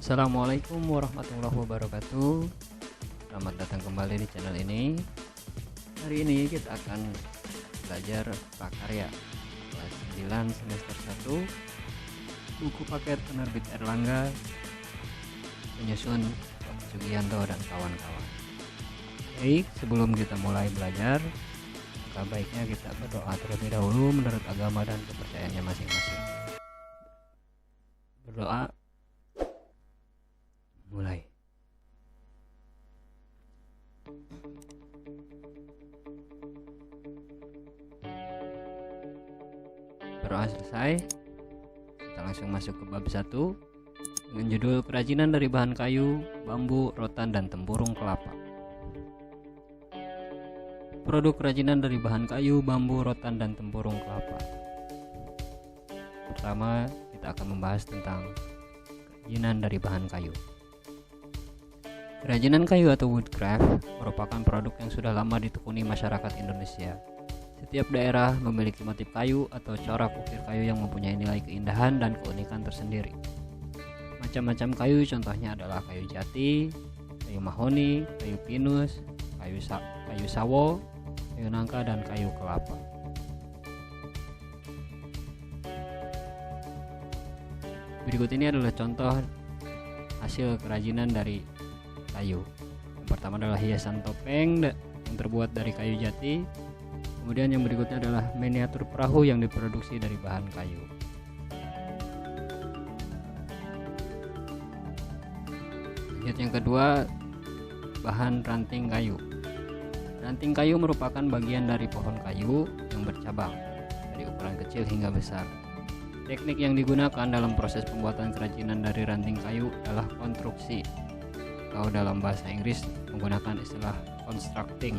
Assalamualaikum warahmatullahi wabarakatuh. Selamat datang kembali di channel ini. Hari ini kita akan belajar prakarya kelas 9 semester 1, buku paket penerbit Erlangga, penyusun Bapak Sugianto dan kawan-kawan. Baik, sebelum kita mulai belajar, maka baiknya kita berdoa terlebih dahulu menurut agama dan kepercayaannya masing-masing. Berdoa. Mulai. Berdoa selesai, kita langsung masuk ke bab 1 dengan judul kerajinan dari bahan kayu, bambu, rotan, dan tempurung kelapa. Produk kerajinan dari bahan kayu, bambu, rotan, dan tempurung kelapa. Pertama, kita akan membahas tentang kerajinan dari bahan kayu. Kerajinan kayu atau woodcraft merupakan produk yang sudah lama ditekuni masyarakat Indonesia. Setiap daerah memiliki motif kayu atau corak ukir kayu yang mempunyai nilai keindahan dan keunikan tersendiri. Macam-macam kayu contohnya adalah kayu jati, kayu mahoni, kayu pinus, kayu sawo, kayu nangka, dan kayu kelapa. Berikut ini adalah contoh hasil kerajinan dari kayu. Yang pertama adalah hiasan topeng yang terbuat dari kayu jati. Kemudian yang berikutnya adalah miniatur perahu yang diproduksi dari bahan kayu. Lanjut yang kedua, bahan ranting kayu. Ranting kayu merupakan bagian dari pohon kayu yang bercabang dari ukuran kecil hingga besar. Teknik yang digunakan dalam proses pembuatan kerajinan dari ranting kayu adalah konstruksi, atau dalam bahasa Inggris menggunakan istilah constructing.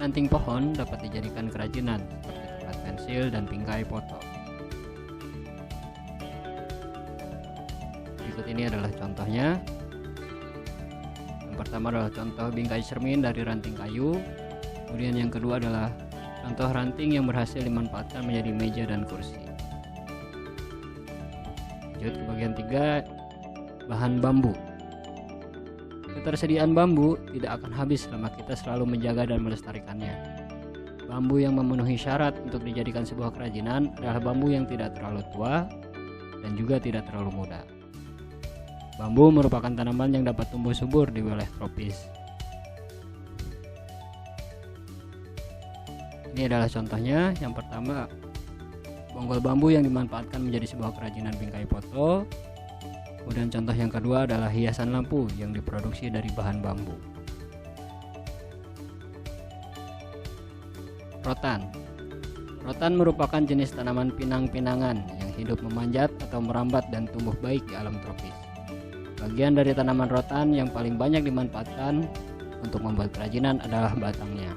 Ranting pohon dapat dijadikan kerajinan seperti tempat pensil dan bingkai foto. Berikut ini adalah contohnya. Yang pertama adalah contoh bingkai cermin dari ranting kayu. Kemudian yang kedua adalah contoh ranting yang berhasil dimanfaatkan menjadi meja dan kursi. Lanjut ke bagian 3, bahan bambu. Ketersediaan bambu tidak akan habis selama kita selalu menjaga dan melestarikannya. Bambu yang memenuhi syarat untuk dijadikan sebuah kerajinan adalah bambu yang tidak terlalu tua dan juga tidak terlalu muda. Bambu merupakan tanaman yang dapat tumbuh subur di wilayah tropis. Ini adalah contohnya. Yang pertama, bonggol bambu yang dimanfaatkan menjadi sebuah kerajinan bingkai foto. Kemudian contoh yang kedua adalah hiasan lampu yang diproduksi dari bahan bambu. Rotan. Rotan merupakan jenis tanaman pinang-pinangan yang hidup memanjat atau merambat dan tumbuh baik di alam tropis. Bagian dari tanaman rotan yang paling banyak dimanfaatkan untuk membuat kerajinan adalah batangnya.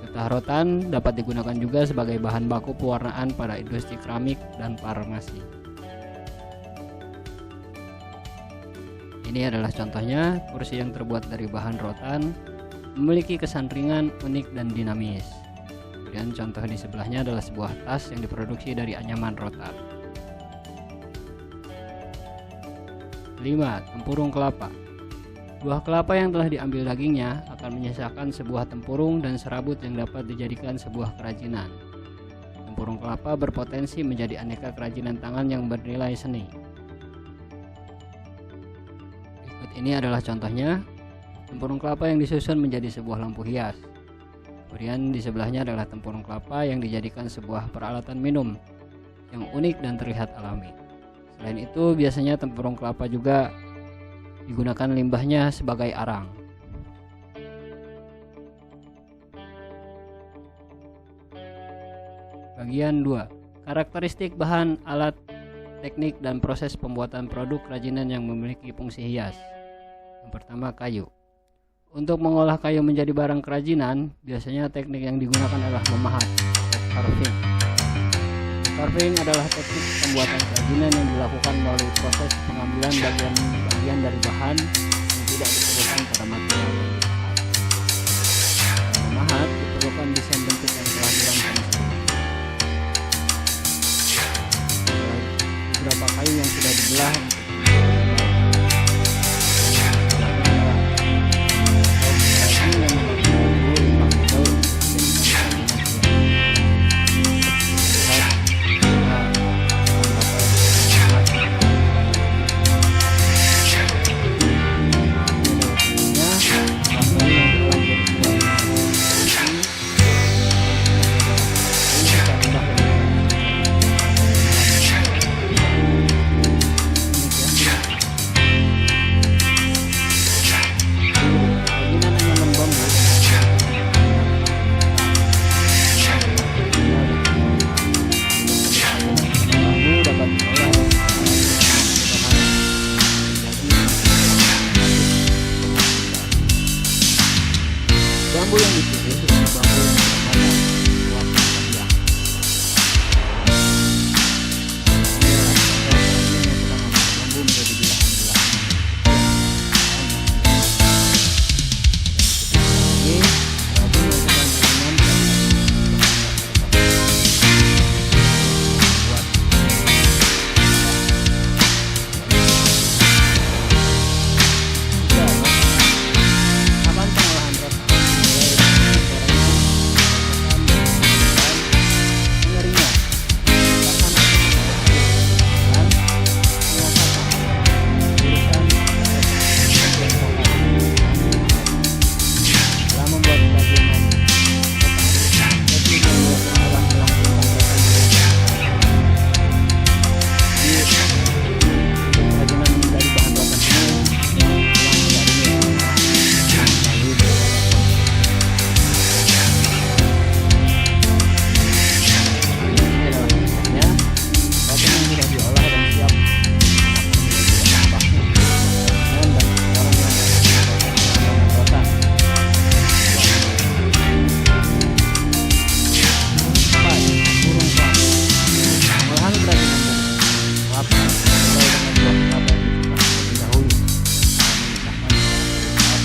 Getah rotan dapat digunakan juga sebagai bahan baku pewarnaan pada industri keramik dan farmasi. Ini adalah contohnya, kursi yang terbuat dari bahan rotan memiliki kesan ringan, unik, dan dinamis. Kemudian contoh di sebelahnya adalah sebuah tas yang diproduksi dari anyaman rotan. 5. Tempurung kelapa. Buah kelapa yang telah diambil dagingnya akan menyisakan sebuah tempurung dan serabut yang dapat dijadikan sebuah kerajinan. Tempurung kelapa berpotensi menjadi aneka kerajinan tangan yang bernilai seni. Ini adalah contohnya, tempurung kelapa yang disusun menjadi sebuah lampu hias. Kemudian di sebelahnya adalah tempurung kelapa yang dijadikan sebuah peralatan minum yang unik dan terlihat alami. Selain itu, biasanya tempurung kelapa juga digunakan limbahnya sebagai arang. Bagian 2. Karakteristik bahan, alat, teknik, dan proses pembuatan produk kerajinan yang memiliki fungsi hias. Yang pertama, kayu. Untuk mengolah kayu menjadi barang kerajinan, biasanya teknik yang digunakan adalah memahat atau carving. Carving adalah teknik pembuatan kerajinan yang dilakukan melalui proses pengambilan bagian dari bahan yang tidak diperlukan pada material yang dipahat. Memahat diperlukan desain bentuk yang telah dirancang. Beberapa kayu yang sudah adalah bambu yang dipilih adalah bambu yang bermatang kuat dan panjang. Bambu menjadi bilahan-bilahan. Ini bambu yang sedang menanam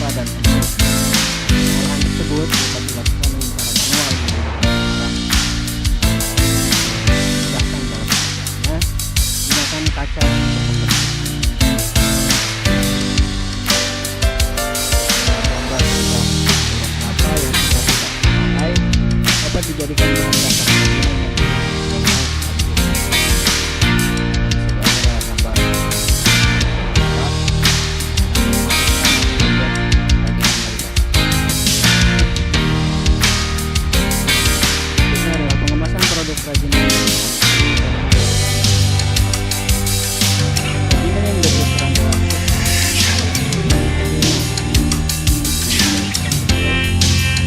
dan olahan tersebut dapat dilakukan dengan cara manual mudahkan dalam prosesnya. Gunakan kaca yang gambar tentang kelapa yang sudah tidak dipakai dapat dijadikan bahan dasar kerajinan yang berperan dalam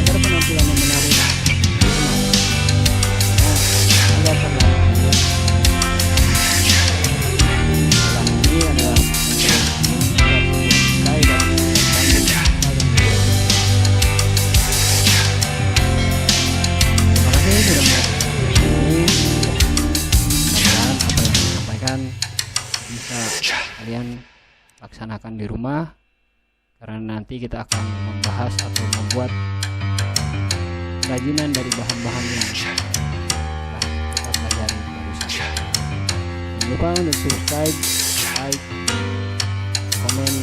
agar penampilannya menarik. Agar terlihat ini adalah bisa kalian laksanakan di rumah, karena nanti kita akan membahas atau membuat kerajinan dari bahan-bahan yang telah kita pelajari barusan. Jangan lupa untuk subscribe, like, komen,